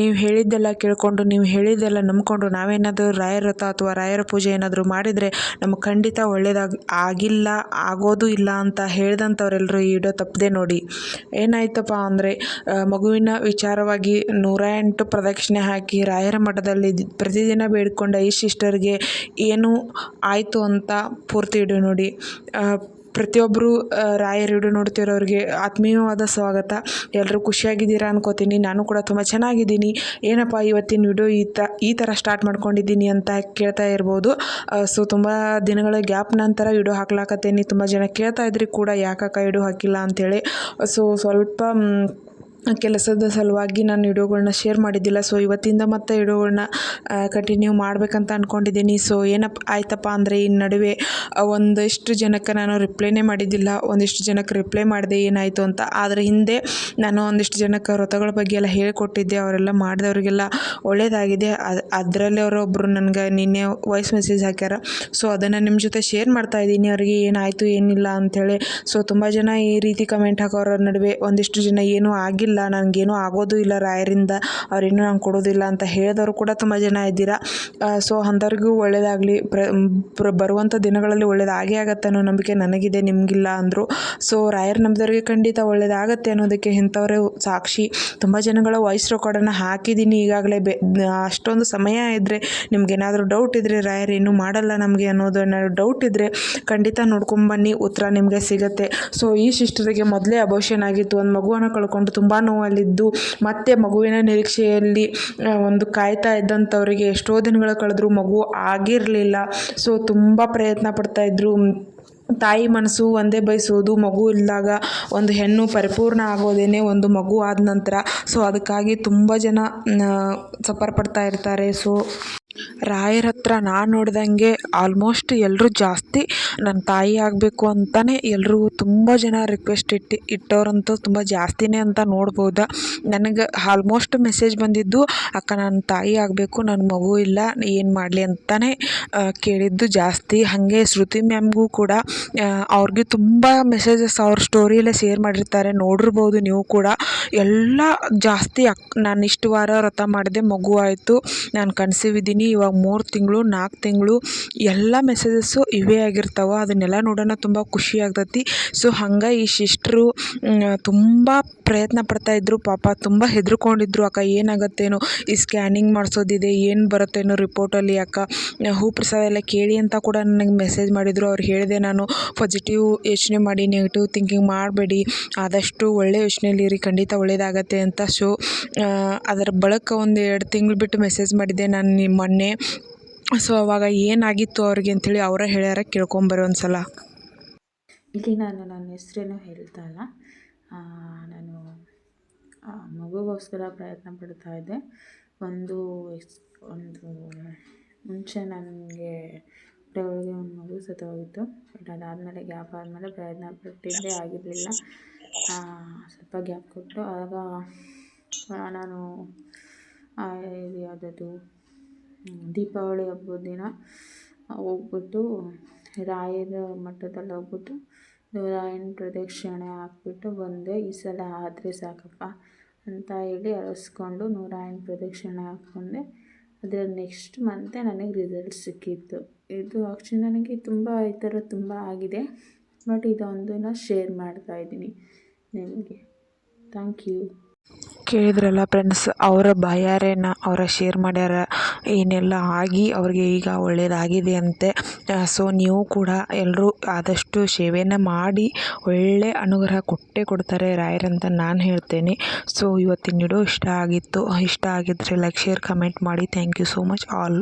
ನೀವು ಹೇಳಿದ್ದೆಲ್ಲ ಕೇಳಿಕೊಂಡು ನೀವು ಹೇಳಿದ್ದೆಲ್ಲ ನಂಬಿಕೊಂಡು ನಾವೇನಾದರೂ ರಾಯರ ವ್ರತ ಅಥವಾ ರಾಯರ ಪೂಜೆ ಏನಾದರೂ ಮಾಡಿದರೆ ನಮಗೆ ಖಂಡಿತ ಆಗಿಲ್ಲ, ಆಗೋದು ಇಲ್ಲ ಅಂತ ಹೇಳಿದಂಥವ್ರೆಲ್ಲರೂ ಈ ವಿಡಿಯೋ ತಪ್ಪದೆ ನೋಡಿ. ಏನಾಯ್ತಪ್ಪ ಅಂದರೆ ಮಗುವಿನ ವಿಚಾರವಾಗಿ 108 ಪ್ರದಕ್ಷಿಣೆ ಹಾಕಿ ರಾಯರ ಮಠದಲ್ಲಿ ಪ್ರತಿದಿನ ಬೇಡಿಕೊಂಡ ಈ ಸಿಸ್ಟರ್ಗೆ ಏನು ಆಯಿತು ಅಂತ ಪೂರ್ತಿ ವಿಡಿಯೋ ನೋಡಿ. ಪ್ರತಿಯೊಬ್ಬರು ರಾಯರ ವಿಡಿಯೋ ನೋಡ್ತಿರೋರಿಗೆ ಆತ್ಮೀಯವಾದ ಸ್ವಾಗತ. ಎಲ್ಲರೂ ಖುಷಿಯಾಗಿದ್ದೀರಾ ಅನ್ಕೋತೀನಿ. ನಾನು ಕೂಡ ತುಂಬ ಚೆನ್ನಾಗಿದ್ದೀನಿ. ಏನಪ್ಪ ಇವತ್ತಿನ ವಿಡಿಯೋ ಈ ಥರ ಸ್ಟಾರ್ಟ್ ಮಾಡ್ಕೊಂಡಿದ್ದೀನಿ ಅಂತ ಕೇಳ್ತಾ ಇರ್ಬೋದು. ಸೊ ತುಂಬ ದಿನಗಳ ಗ್ಯಾಪ್ ನಂತರ ವಿಡಿಯೋ ಹಾಕ್ಲಾಕತ್ತೇನೆ. ತುಂಬ ಜನ ಕೇಳ್ತಾ ಇದ್ರಿ ಕೂಡ ಯಾಕಕ್ಕ ವಿಡಿಯೋ ಹಾಕಿಲ್ಲ ಅಂಥೇಳಿ. ಸೊ ಸ್ವಲ್ಪ ಕೆಲಸದ ಸಲುವಾಗಿ ನಾನು ವಿಡಿಯೋಗಳನ್ನ ಶೇರ್ ಮಾಡಿದ್ದಿಲ್ಲ. ಸೊ ಇವತ್ತಿಂದ ಮತ್ತೆ ವಿಡಿಯೋಗಳನ್ನ ಕಂಟಿನ್ಯೂ ಮಾಡಬೇಕಂತ ಅಂದ್ಕೊಂಡಿದ್ದೀನಿ. ಸೊ ಏನಪ್ಪ ಆಯ್ತಪ್ಪ ಅಂದರೆ ಈ ನಡುವೆ ಒಂದಿಷ್ಟು ಜನಕ್ಕೆ ನಾನು ರಿಪ್ಲೈನೇ ಮಾಡಿದ್ದಿಲ್ಲ, ಒಂದಿಷ್ಟು ಜನಕ್ಕೆ ರಿಪ್ಲೈ ಮಾಡಿದೆ ಏನಾಯಿತು ಅಂತ. ಆದರೆ ಹಿಂದೆ ನಾನು ಒಂದಿಷ್ಟು ಜನಕ್ಕೆ ವ್ರತಗಳ ಬಗ್ಗೆ ಎಲ್ಲ ಹೇಳಿಕೊಟ್ಟಿದ್ದೆ. ಅವರೆಲ್ಲ ಮಾಡಿದವರಿಗೆಲ್ಲ ಒಳ್ಳೆಯದಾಗಿದೆ. ಅದರಲ್ಲಿ ಅವರೊಬ್ಬರು ನನಗೆ ನಿನ್ನೆ ವಾಯ್ಸ್ ಮೆಸೇಜ್ ಹಾಕ್ಯಾರ. ಸೊ ಅದನ್ನು ನಿಮ್ಮ ಜೊತೆ ಶೇರ್ ಮಾಡ್ತಾ ಇದ್ದೀನಿ, ಅವರಿಗೆ ಏನಾಯಿತು ಏನಿಲ್ಲ ಅಂಥೇಳಿ. ಸೊ ತುಂಬ ಜನ ಈ ರೀತಿ ಕಮೆಂಟ್ ಹಾಕೋರ ನಡುವೆ ಒಂದಿಷ್ಟು ಜನ ಏನೂ ಆಗಿಲ್ಲ, ನನಗೇನೂ ಆಗೋದು ಇಲ್ಲ ರಾಯರಿಂದ, ಅವರೇನು ನಂಗೆ ಕೊಡೋದಿಲ್ಲ ಅಂತ ಹೇಳಿದವರು ಕೂಡ ತುಂಬ ಜನ ಇದ್ದೀರಾ. ಸೊ ಅಂಥವ್ರಿಗೂ ಒಳ್ಳೆಯದಾಗಲಿ. ಬರುವಂಥ ದಿನಗಳಲ್ಲಿ ಒಳ್ಳೆಯದಾಗೇ ಆಗತ್ತೆ ಅನ್ನೋ ನಂಬಿಕೆ ನನಗಿದೆ, ನಿಮಗಿಲ್ಲ ಅಂದರು. ಸೊ ರಾಯರ್ ನಂಬಿದವ್ರಿಗೆ ಖಂಡಿತ ಒಳ್ಳೆಯದಾಗತ್ತೆ ಅನ್ನೋದಕ್ಕೆ ಇಂಥವರೇ ಸಾಕ್ಷಿ. ತುಂಬ ಜನಗಳ ವಾಯ್ಸ್ ರೆಕಾರ್ಡನ್ನು ಹಾಕಿದ್ದೀನಿ ಈಗಾಗಲೇ. ಅಷ್ಟೊಂದು ಸಮಯ ಇದ್ದರೆ ನಿಮ್ಗೇನಾದರೂ ಡೌಟ್ ಇದ್ದರೆ ರಾಯರ್ ಏನೂ ಮಾಡಲ್ಲ ನಮಗೆ ಅನ್ನೋದು ಏನಾದ್ರು ಡೌಟ್ ಇದ್ದರೆ ಖಂಡಿತ ನೋಡ್ಕೊಂಬನ್ನಿ, ಉತ್ತರ ನಿಮಗೆ ಸಿಗುತ್ತೆ. ಸೊ ಈ ಸಿಸ್ಟರಿಗೆ ಮೊದಲೇ ಅಬೋಷನ್ ಆಗಿತ್ತು, ಒಂದು ಮಗುವನ್ನು ಕಳ್ಕೊಂಡು ತುಂಬ ನೋವಲ್ಲಿದ್ದು ಮತ್ತೆ ಮಗುವಿನ ನಿರೀಕ್ಷೆಯಲ್ಲಿ ಒಂದು ಕಾಯ್ತಾ ಇದ್ದಂಥವರಿಗೆ ಎಷ್ಟೋ ದಿನಗಳ ಕಳೆದ್ರೂ ಮಗು ಆಗಿರಲಿಲ್ಲ. ಸೊ ತುಂಬ ಪ್ರಯತ್ನ ಪಡ್ತಾಯಿದ್ರು. ತಾಯಿ ಮನಸ್ಸು ಒಂದೇ ಬಯಸೋದು, ಮಗು ಇದ್ದಾಗ ಒಂದು ಹೆಣ್ಣು ಪರಿಪೂರ್ಣ ಆಗೋದೇನೆ ಒಂದು ಮಗು ಆದ ನಂತರ. ಸೊ ಅದಕ್ಕಾಗಿ ತುಂಬ ಜನ ಸಫರ್ ಪಡ್ತಾ ಇರ್ತಾರೆ. ಸೊ ರಾಯರ ಹತ್ರ ನಾನು ನೋಡ್ದಂಗೆ ಆಲ್ಮೋಸ್ಟ್ ಎಲ್ಲರೂ ಜಾಸ್ತಿ ನನ್ನ ತಾಯಿ ಆಗಬೇಕು ಅಂತಲೇ ಎಲ್ಲರೂ ತುಂಬ ಜನ ರಿಕ್ವೆಸ್ಟ್ ಇಟ್ಟವ್ರಂತೂ ತುಂಬ ಜಾಸ್ತಿನೇ ಅಂತ ನೋಡ್ಬೋದು. ನನಗೆ ಆಲ್ಮೋಸ್ಟ್ ಮೆಸೇಜ್ ಬಂದಿದ್ದು, ಅಕ್ಕ ನನ್ನ ತಾಯಿ ಆಗಬೇಕು, ನನ್ನ ಮಗು ಇಲ್ಲ, ಏನು ಮಾಡಲಿ ಅಂತಲೇ ಕೇಳಿದ್ದು ಜಾಸ್ತಿ. ಹಾಗೆ ಶ್ರುತಿ ಮ್ಯಾಮ್ಗೂ ಕೂಡ ಅವ್ರಿಗೆ ತುಂಬ ಮೆಸೇಜಸ್ ಅವ್ರ ಸ್ಟೋರಿಯಲ್ಲೇ ಶೇರ್ ಮಾಡಿರ್ತಾರೆ, ನೋಡಿರ್ಬೋದು ನೀವು ಕೂಡ. ಎಲ್ಲ ಜಾಸ್ತಿ ನಾನು ಇಷ್ಟು ವಾರ ವ್ರತ ಮಾಡಿದೆ, ಮಗು ಆಯಿತು, ನಾನು ಕನ್ಸೀವ್ ಇದ್ದೀನಿ, ಇವಾಗ 3 ತಿಂಗಳು 4 ತಿಂಗಳು ಎಲ್ಲ ಮೆಸೇಜಸ್ಸು ಇವೇ ಆಗಿರ್ತಾವೆ. ಅದನ್ನೆಲ್ಲ ನೋಡೋಣ ತುಂಬ ಖುಷಿ ಆಗ್ತೈತಿ. ಸೊ ಹಂಗೆ ಈ ಸಿಸ್ಟ್ರು ತುಂಬ ಪ್ರಯತ್ನ ಪಡ್ತಾಯಿದ್ರು. ಪಾಪ ತುಂಬ ಹೆದರ್ಕೊಂಡಿದ್ರು, ಅಕ್ಕ ಏನಾಗತ್ತೇನೋ, ಈ ಸ್ಕ್ಯಾನಿಂಗ್ ಮಾಡಿಸೋದಿದೆ, ಏನು ಬರುತ್ತೇನೋ ರಿಪೋರ್ಟಲ್ಲಿ, ಅಕ್ಕ ಹೂ ಪ್ರಸಾದ ಎಲ್ಲ ಕೇಳಿ ಅಂತ ಕೂಡ ನನಗೆ ಮೆಸೇಜ್ ಮಾಡಿದರು. ಅವ್ರು ಹೇಳಿದೆ ನಾನು, ಪಾಸಿಟಿವ್ ಯೋಚನೆ ಮಾಡಿ, ನೆಗೆಟಿವ್ ಥಿಂಕಿಂಗ್ ಮಾಡಬೇಡಿ, ಆದಷ್ಟು ಒಳ್ಳೆ ಯೋಚನೆಯಲ್ಲಿರಿ, ಖಂಡಿತ ಒಳ್ಳೆಯದಾಗತ್ತೆ ಅಂತ. ಸೊ ಅದರ ಬಳಿಕ ಒಂದು 2 ತಿಂಗಳು ಬಿಟ್ಟು ಮೆಸೇಜ್ ಮಾಡಿದ್ದೆ ನಾನು ಮೊನ್ನೆ. ಸೊ ಅವಾಗ ಏನಾಗಿತ್ತು ಅವ್ರಿಗೆ ಅಂಥೇಳಿ ಅವರೇ ಹೇಳ್ಯಾರ, ಕೇಳ್ಕೊಂಬರೋ ಒಂದ್ಸಲ. ಇಲ್ಲಿ ನಾನು ನನ್ನ ಹೆಸರೇನು ಹೇಳ್ತಾ ಇಲ್ಲ, ನಾನು ಮಗುಗೋಸ್ಕರ ಪ್ರಯತ್ನ ಪಡ್ತಾ ಇದ್ದೆ. ಒಂದು ಮುಂಚೆ ನನಗೆ ಒಳಗೆ ಒಂದು ಮಗು ಸತ್ತೋಗಿತ್ತು. ಬಟ್ ಅದಾದಮೇಲೆ ಗ್ಯಾಪ್ ಆದಮೇಲೆ ಪ್ರಯತ್ನ ಪಟ್ಟಿದ್ದೇ ಆಗಿರಲಿಲ್ಲ. ಸ್ವಲ್ಪ ಗ್ಯಾಪ್ ಕೊಟ್ಟು ಆಗ ನಾನು ಇದು ಯಾವುದದು ದೀಪಾವಳಿ ಹಬ್ಬದ ದಿನ ಹೋಗ್ಬಿಟ್ಟು ರಾಯರ ಮಠದಲ್ಲಿ ಹೋಗ್ಬಿಟ್ಟು 108 ಪ್ರದಕ್ಷಿಣೆ ಹಾಕ್ಬಿಟ್ಟು ಬಂದೆ. ಈ ಸಲ ಆದರೆ ಸಾಕಪ್ಪ ಅಂತ ಹೇಳಿ ಅರಸ್ಕೊಂಡು 108 ಪ್ರದಕ್ಷಿಣೆ ಹಾಕ್ಕೊಂಡೆ. ಅದರ ನೆಕ್ಸ್ಟ್ ಮಂತೆ ನನಗೆ ರಿಸಲ್ಟ್ ಸಿಕ್ಕಿತ್ತು. ಇದು ಆ್ಯಕ್ಚುಲಿ ನನಗೆ ಈ ಥರ ತುಂಬ ಆಗಿದೆ. ಬಟ್ ಇದೊಂದನ್ನು ಶೇರ್ ಮಾಡ್ತಾಯಿದ್ದೀನಿ ನಿಮಗೆ. Thank you. ಕೇಳಿದ್ರಲ್ಲ ಫ್ರೆಂಡ್ಸ್, ಅವರ ಬಾಯಾರೇನ ಅವರ ಶೇರ್ ಮಾಡ್ಯಾರ ಏನೆಲ್ಲ ಆಗಿ ಅವ್ರಿಗೆ ಈಗ ಒಳ್ಳೆಯದಾಗಿದೆ ಅಂತೆ. ಸೊ ನೀವು ಕೂಡ ಎಲ್ಲರೂ ಆದಷ್ಟು ಸೇವೆನ ಮಾಡಿ ಒಳ್ಳೆ ಅನುಗ್ರಹ ಕೊಟ್ಟೇ ಕೊಡ್ತಾರೆ ರಾಯರಂತ ನಾನು ಹೇಳ್ತೇನೆ. ಸೊ ಇವತ್ತಿನ ವಿಡಿಯೋ ಇಷ್ಟ ಆಗಿತ್ತು. ಇಷ್ಟ ಆಗಿದ್ದರೆ ಲೈಕ್, ಶೇರ್, ಕಮೆಂಟ್ ಮಾಡಿ. Thank you so much all.